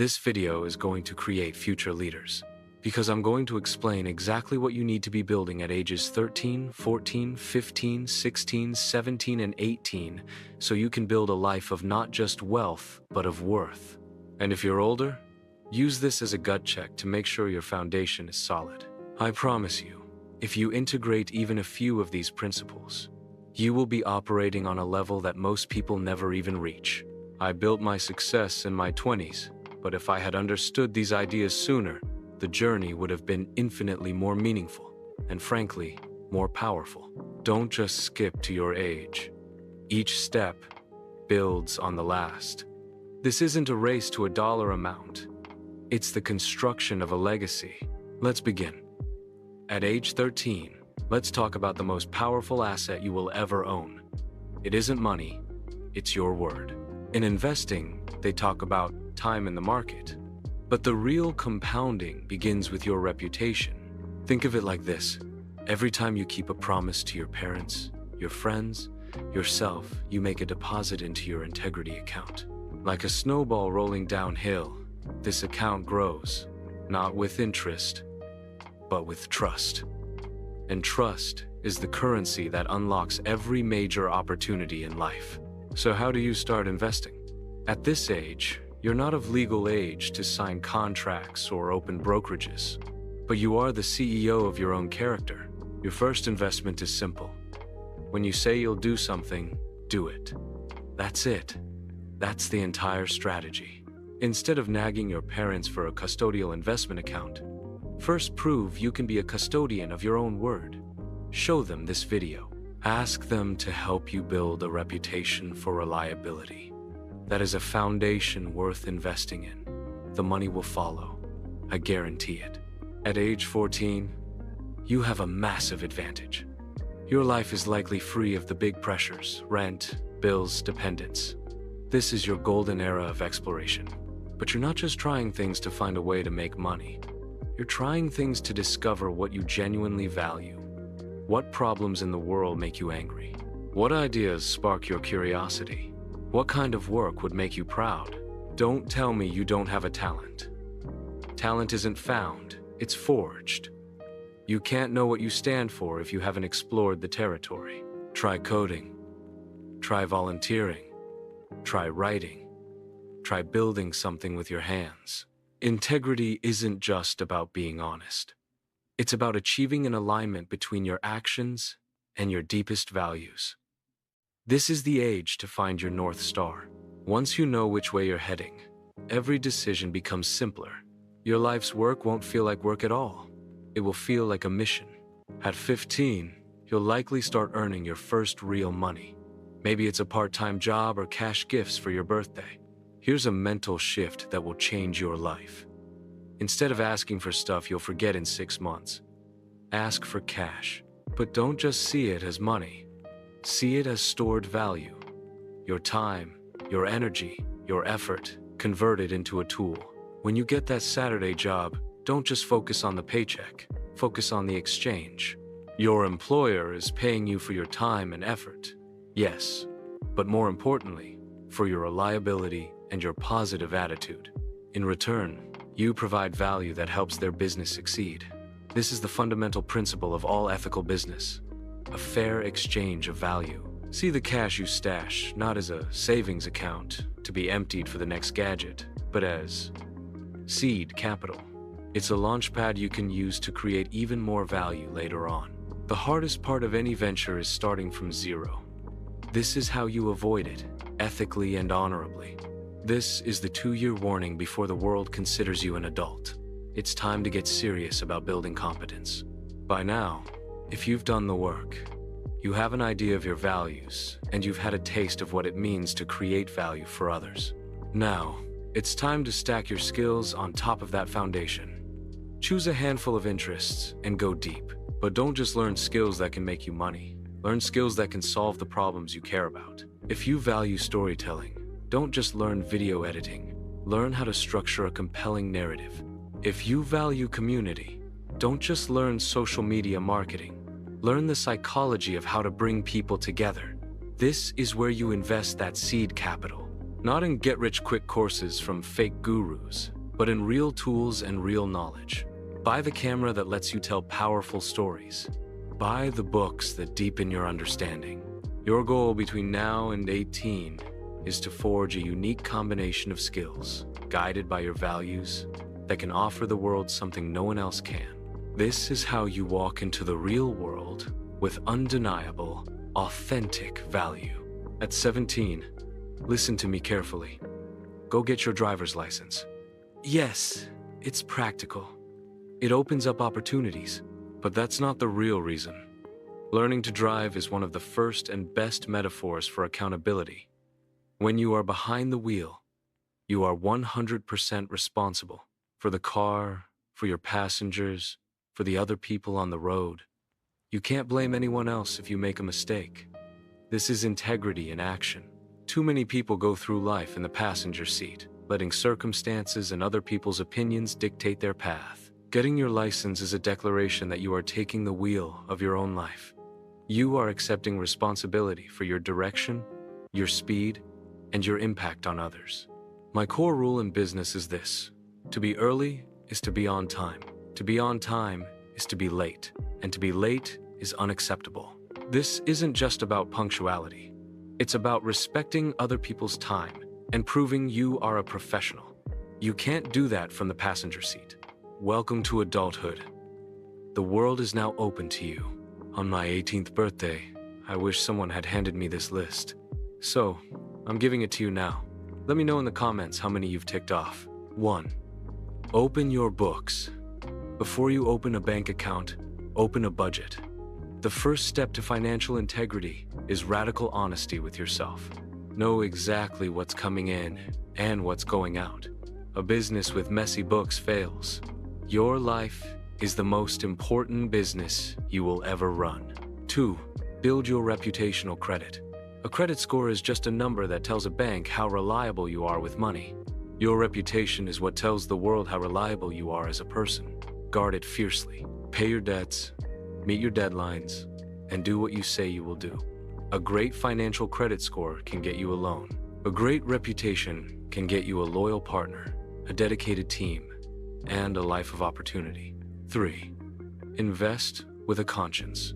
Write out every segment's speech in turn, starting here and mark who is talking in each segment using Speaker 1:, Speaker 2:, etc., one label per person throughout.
Speaker 1: This video is going to create future leaders, because I'm going to explain exactly what you need to be building at ages 13, 14, 15, 16, 17, and 18, so you can build a life of not just wealth, but of worth. And if you're older, use this as a gut check to make sure your foundation is solid. I promise you, if you integrate even a few of these principles, you will be operating on a level that most people never even reach. I built my success in my 20s, but if I had understood these ideas sooner, the journey would have been infinitely more meaningful and, frankly, more powerful. Don't just skip to your age. Each step builds on the last. This isn't a race to a dollar amount. It's the construction of a legacy. Let's begin. At age 13, let's talk about the most powerful asset you will ever own. It isn't money, it's your word. In investing, they talk about time in the market. But the real compounding begins with your reputation. Think of it like this. Every time you keep a promise to your parents, your friends, yourself, you make a deposit into your integrity account. Like a snowball rolling downhill, this account grows, not with interest, but with trust. And trust is the currency that unlocks every major opportunity in life. So how do you start investing? At this age, you're not of legal age to sign contracts or open brokerages, but you are the CEO of your own character. Your first investment is simple. When you say you'll do something, do it. That's it. That's the entire strategy. Instead of nagging your parents for a custodial investment account, first prove you can be a custodian of your own word. Show them this video. Ask them to help you build a reputation for reliability. That is a foundation worth investing in. The money will follow. I guarantee it. At age 14, you have a massive advantage. Your life is likely free of the big pressures, rent, bills, dependents. This is your golden era of exploration. But you're not just trying things to find a way to make money. You're trying things to discover what you genuinely value. What problems in the world make you angry? What ideas spark your curiosity? What kind of work would make you proud? Don't tell me you don't have a talent. Talent isn't found, it's forged. You can't know what you stand for if you haven't explored the territory. Try coding. Try volunteering. Try writing. Try building something with your hands. Integrity isn't just about being honest. It's about achieving an alignment between your actions and your deepest values. This is the age to find your North Star. Once you know which way you're heading, every decision becomes simpler. Your life's work won't feel like work at all. It will feel like a mission. At 15, you'll likely start earning your first real money. Maybe it's a part-time job or cash gifts for your birthday. Here's a mental shift that will change your life. Instead of asking for stuff you'll forget in 6 months, ask for cash. But don't just see it as money. See it as stored value. Your time, your energy, your effort, converted into a tool. When you get that Saturday job, don't just focus on the paycheck. Focus on the exchange. Your employer is paying you for your time and effort. Yes, but more importantly, for your reliability and your positive attitude. In return, you provide value that helps their business succeed. This is the fundamental principle of all ethical business. A fair exchange of value. See the cash you stash not as a savings account to be emptied for the next gadget, but as seed capital. It's a launchpad you can use to create even more value later on. The hardest part of any venture is starting from zero. This is how you avoid it, ethically and honorably. This is the 2-year warning before the world considers you an adult. It's time to get serious about building competence. By now, if you've done the work, you have an idea of your values, and you've had a taste of what it means to create value for others. Now, it's time to stack your skills on top of that foundation. Choose a handful of interests and go deep. But don't just learn skills that can make you money. Learn skills that can solve the problems you care about. If you value storytelling, don't just learn video editing. Learn how to structure a compelling narrative. If you value community, don't just learn social media marketing. Learn the psychology of how to bring people together. This is where you invest that seed capital. Not in get-rich-quick courses from fake gurus, but in real tools and real knowledge. Buy the camera that lets you tell powerful stories. Buy the books that deepen your understanding. Your goal between now and 18 is to forge a unique combination of skills, guided by your values, that can offer the world something no one else can. This is how you walk into the real world with undeniable, authentic value. At 17, listen to me carefully. Go get your driver's license. Yes, it's practical. It opens up opportunities, but that's not the real reason. Learning to drive is one of the first and best metaphors for accountability. When you are behind the wheel, you are 100% responsible for the car, for your passengers, for the other people on the road. You can't blame anyone else if you make a mistake. This is integrity in action. Too many people go through life in the passenger seat, letting circumstances and other people's opinions dictate their path. Getting your license is a declaration that you are taking the wheel of your own life. You are accepting responsibility for your direction, your speed, and your impact on others. My core rule in business is this: to be early is to be on time. To be on time is to be late, and to be late is unacceptable. This isn't just about punctuality. It's about respecting other people's time and proving you are a professional. You can't do that from the passenger seat. Welcome to adulthood. The world is now open to you. On my 18th birthday, I wish someone had handed me this list. So, I'm giving it to you now. Let me know in the comments how many you've ticked off. 1. Open your books. Before you open a bank account, open a budget. The first step to financial integrity is radical honesty with yourself. Know exactly what's coming in and what's going out. A business with messy books fails. Your life is the most important business you will ever run. 2. Build your reputational credit. A credit score is just a number that tells a bank how reliable you are with money. Your reputation is what tells the world how reliable you are as a person. Guard it fiercely. Pay your debts, meet your deadlines, and do what you say you will do. A great financial credit score can get you a loan. A great reputation can get you a loyal partner, a dedicated team, and a life of opportunity. 3. Invest with a conscience.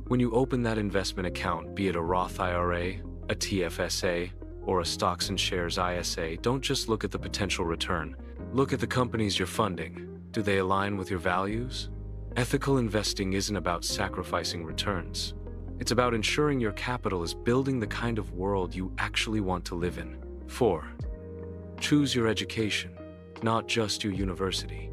Speaker 1: When you open that investment account, be it a Roth IRA, a TFSA, or a stocks and shares ISA, don't just look at the potential return. Look at the companies you're funding. Do they align with your values? Ethical investing isn't about sacrificing returns. It's about ensuring your capital is building the kind of world you actually want to live in. 4. Choose your education, not just your university.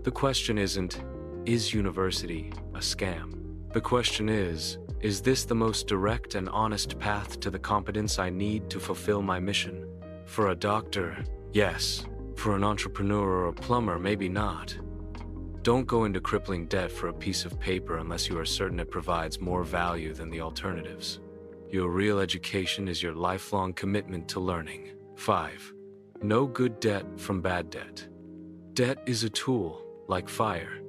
Speaker 1: The question isn't, is university a scam? The question is this the most direct and honest path to the competence I need to fulfill my mission? For a doctor, yes. For an entrepreneur or a plumber, maybe not. Don't go into crippling debt for a piece of paper unless you are certain it provides more value than the alternatives. Your real education is your lifelong commitment to learning. 5. Know good debt from bad debt. Debt is a tool, like fire.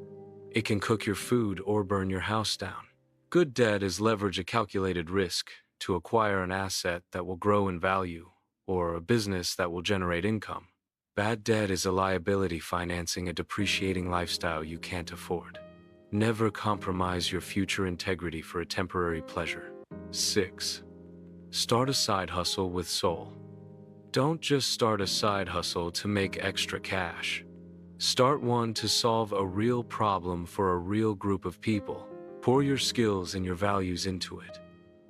Speaker 1: It can cook your food or burn your house down. Good debt is leverage a calculated risk to acquire an asset that will grow in value or a business that will generate income. Bad debt is a liability financing a depreciating lifestyle you can't afford. Never compromise your future integrity for a temporary pleasure. 6. Start a side hustle with soul. Don't just start a side hustle to make extra cash. Start one to solve a real problem for a real group of people. Pour your skills and your values into it.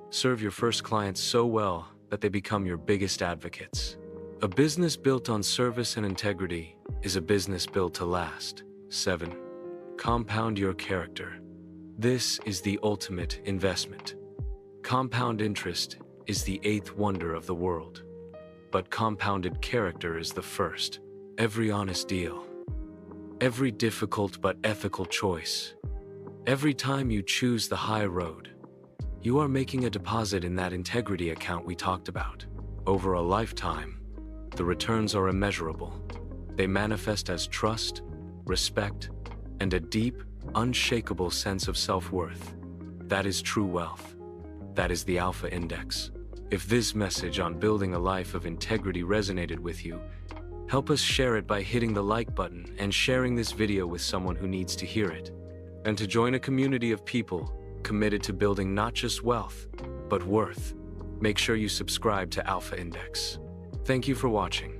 Speaker 1: Serve your first clients so well that they become your biggest advocates. A business built on service and integrity is a business built to last. 7. Compound your character. This is the ultimate investment. Compound interest is the 8th wonder of the world, but compounded character is the first. Every honest deal, every difficult but ethical choice, every time you choose the high road, you are making a deposit in that integrity account we talked about. Over a lifetime, the returns are immeasurable. They manifest as trust, respect, and a deep, unshakable sense of self-worth. That is true wealth. That is the Alpha Index. If this message on building a life of integrity resonated with you, Help us share it by hitting the like button and sharing this video with someone who needs to hear it. And to join a community of people committed to building not just wealth, but worth, make sure you subscribe to Alpha Index. Thank you for watching.